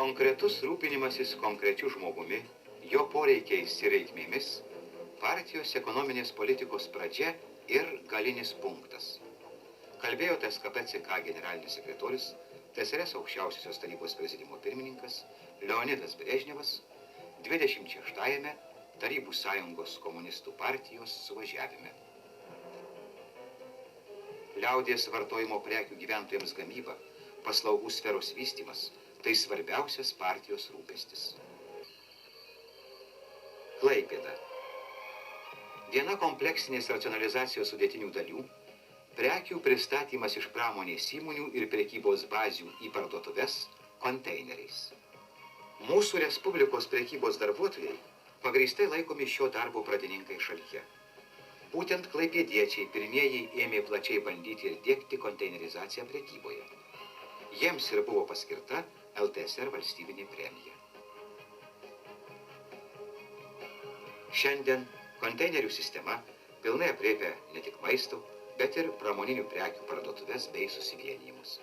Konkretus rūpinimasis konkrečiu žmogumi, jo poreikiais ir reikmėmis, partijos ekonominės politikos pradžia ir galinis punktas. Kalbėjo TSKP CK generalinis sekretorius, TSRS aukščiausiosios tarybos prezidiumo pirmininkas Leonidas Brežnevas 26-ame Tarybų sąjungos komunistų partijos suvažiavime. Liaudies vartojimo prekių gyventojams gamyba, paslaugų sferos vystymas – tai svarbiausias partijos rūpestis. Klaipėda. Viena kompleksinės racionalizacijos sudėtinių dalių – prekių pristatymas iš pramonės įmonių ir prekybos bazių į parduotuves konteineriais. Mūsų Respublikos prekybos darbuotojai pagrįstai laikomi šio darbo pradininkai šalyje. Būtent klaipėdiečiai pirmieji ėmė plačiai bandyti ir diegti konteinerizaciją prekyboje. Jiems ir buvo paskirta LTSR valstybinė premija. Šiandien konteinerių sistema pilnai aprėpia ne tik maisto, bet ir pramoninių prekių parduotuves bei susivienijimus.